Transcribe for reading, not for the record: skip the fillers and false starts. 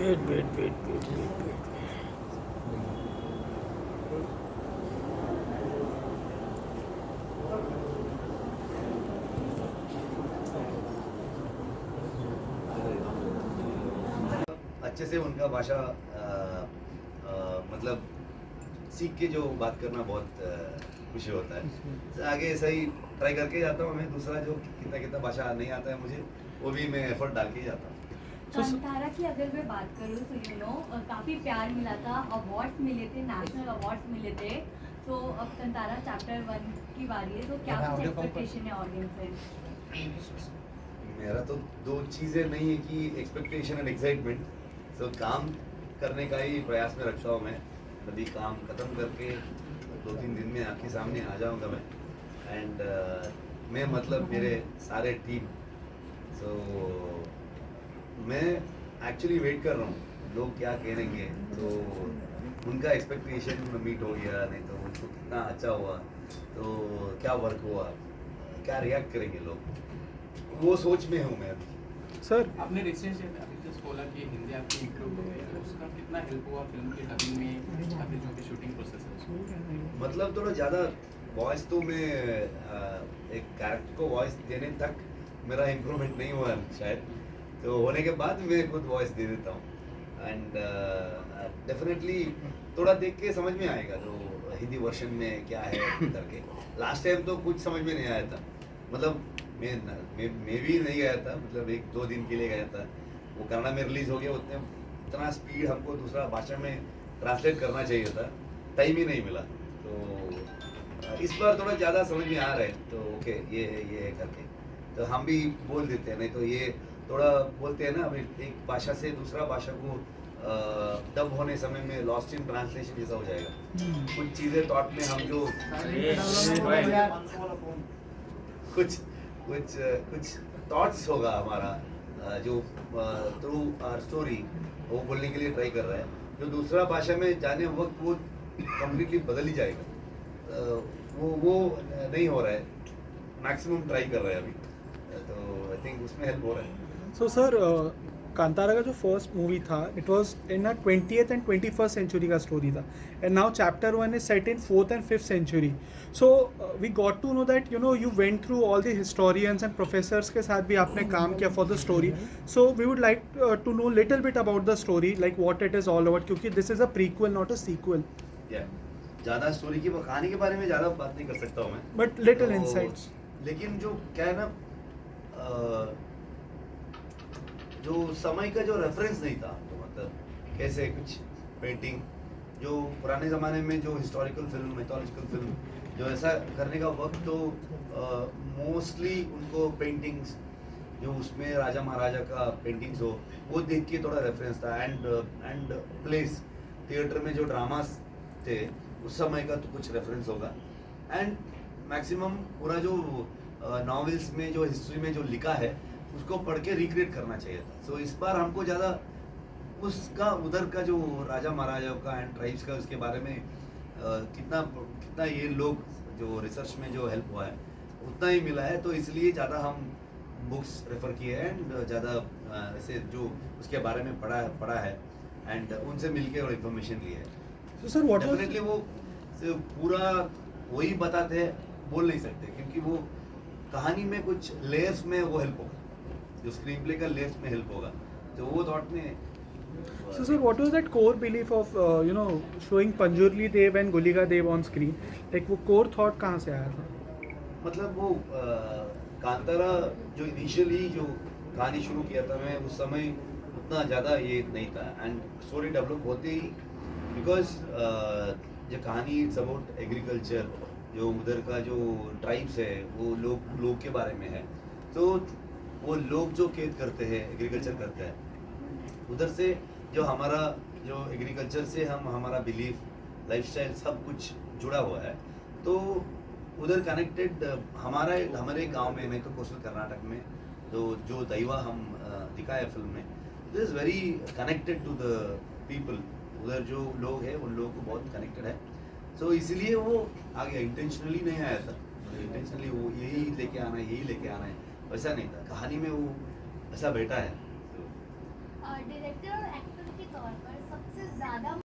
Wait. अच्छे से उनका भाषा मतलब सीख के जो बात करना बहुत खुशी होता है। तो आगे ऐसा ही ट्राई करके जाता हूँ। मैं दूसरा जो कितना कितना भाषा नहीं आता है मुझे, वो भी मैं एफर्ट डाल के ही जाता हूँ। कांतारा की अगर मैं बात करूँ तो काफ़ी प्यार मिला था, अवार्ड्स मिले थे, नेशनल अवार्ड्स मिले थे। तो अब कांतारा चैप्टर 1 की बारी है, तो क्या कुछ एक्सपेक्टेशन है ऑडियंस से? मेरा तो दो चीज़ें नहीं है कि एक्सपेक्टेशन एंड एक्साइटमेंट। सो काम करने का ही प्रयास में रखता हूँ मैं। अभी काम ख़त्म करके 2-3 दिन में आपके सामने आ जाऊँगा मैं। एंड मैं मतलब मेरे सारे टीम। सो मैं एक्चुअली वेट कर रहा हूँ लोग क्या कहेंगे। तो उनका एक्सपेक्टेशन मीट हो गया, नहीं तो उनको कितना अच्छा हुआ, तो क्या वर्क हुआ, क्या रिएक्ट करेंगे लोग, वो सोच में हूँ मैं अभी। सर आपने रिसेंटली अभी जस्ट बोला कि हिंदी आपकी इम्प्रूव हो गई है, उसका कितना हेल्प हुआ फिल्म की डबिंग में या फिर जो भी शूटिंग प्रोसेस है? मतलब थोड़ा ज़्यादा वॉइस तो मैं एक कैरेक्टर को वॉइस देने तक मेरा इम्प्रूवमेंट नहीं हुआ है शायद। तो होने के बाद मैं खुद वॉइस दे देता हूँ। एंड डेफिनेटली थोड़ा देख के समझ में आएगा जो हिंदी वर्जन में क्या है करके। लास्ट टाइम तो कुछ समझ में नहीं आया था। मतलब मैं भी नहीं गया था, मतलब 1-2 दिन के लिए गया था। वो कन्नड़ा में रिलीज़ हो गया, उतना स्पीड हमको दूसरा भाषा में ट्रांसलेट करना चाहिए था, टाइम ही नहीं मिला। तो इस बार थोड़ा ज़्यादा समझ में आ रहा है, तो ओके ये है करके तो हम भी बोल देते हैं। नहीं तो ये थोड़ा बोलते हैं ना, अभी एक भाषा से दूसरा भाषा को डब होने समय में लॉस्ट इन ट्रांसलेशन जैसा हो जाएगा। कुछ चीज़ें थॉट में हम जो कुछ कुछ कुछ थॉट्स होगा हमारा जो थ्रू आर स्टोरी वो बोलने के लिए ट्राई कर रहा है, जो दूसरा भाषा में जाने वक्त वो कम्प्लीटली बदल ही जाएगा। वो नहीं हो रहा है, मैक्सिमम ट्राई कर रहे हैं अभी। तो आई थिंक उसमें हेल्प हो रहा है। सो सर कांतारा का जो फर्स्ट मूवी था it was in 20th and 21st century का स्टोरी था, and now chapter 1 is set in 4th and 5th century. So we got to know that you went through all the historians and professors के साथ भी आपने काम किया for the story. So we would like to know little bit about the story, like what it is all about, क्योंकि this is a prequel not a sequel. ज़्यादा story की कहानी के बारे में ज़्यादा बात नहीं कर सकता हूँ मैं, बट लिटिल तो इनसाइट्स। लेकिन जो क्या है ना, जो समय का जो रेफरेंस नहीं था, तो मतलब कैसे कुछ पेंटिंग जो पुराने ज़माने में जो हिस्टोरिकल फिल्म, मिथोलॉजिकल फिल्म जो ऐसा करने का वक्त, तो मोस्टली उनको पेंटिंग्स जो उसमें राजा महाराजा का पेंटिंग्स हो वो देख के थोड़ा रेफरेंस था। एंड प्लेस थिएटर में जो ड्रामास थे उस समय का तो कुछ रेफरेंस होगा। एंड मैक्सिमम पूरा जो नॉवेल्स में जो हिस्ट्री में जो लिखा है उसको पढ़ के रिक्रिएट करना चाहिए था। सो इस बार हमको ज़्यादा उसका उधर का जो राजा महाराजा का एंड ट्राइब्स का उसके बारे में कितना कितना ये लोग जो रिसर्च में जो हेल्प हुआ है उतना ही मिला है। तो इसलिए ज़्यादा हम बुक्स रेफ़र किए हैं एंड ज़्यादा ऐसे जो उसके बारे में पढ़ा है एंड उनसे मिलके और इन्फॉर्मेशन ली है। So sir, what was definitely वो सिर्फ पूरा वही बताते हैं बोल नहीं सकते, क्योंकि वो कहानी में कुछ लेयर्स में वो हेल्प होगा, जो स्क्रीन प्ले का लेयर्स में हेल्प होगा, तो वो थॉट में। So sir, what was that core belief of showing Panjurli Dev and Gulika Dev on screen? Like वो core thought कहाँ से आया था? मतलब वो कांतारा जो इनिशियली जो कहानी शुरू किया था मैं, उस समय उतना ज़्यादा ये नहीं था एंड स्टोरी डेवलप होते ही, बिकॉज जो कहानी इट्स अबाउट एग्रीकल्चर, जो उधर का जो ट्राइब्स है वो लोग के बारे में है। तो वो लोग जो खेत करते हैं, एग्रीकल्चर करते हैं, उधर से जो हमारा जो एग्रीकल्चर से हमारा बिलीफ, लाइफस्टाइल सब कुछ जुड़ा हुआ है। तो उधर कनेक्टेड हमारे गांव में, नहीं तो कोस्टल कर्नाटक में जो दैवा हम दिखाए फिल्म में, it is very connected to the people. उधर जो लोग हैं उन लोगों को बहुत कनेक्टेड है। सो इसलिए वो आगे इंटेंशनली नहीं आया था, इंटेंशनली वो यही लेके आना है वैसा नहीं था। कहानी में वो ऐसा बैठा है। डायरेक्टर और एक्टर के तौर पर सबसे ज़्यादा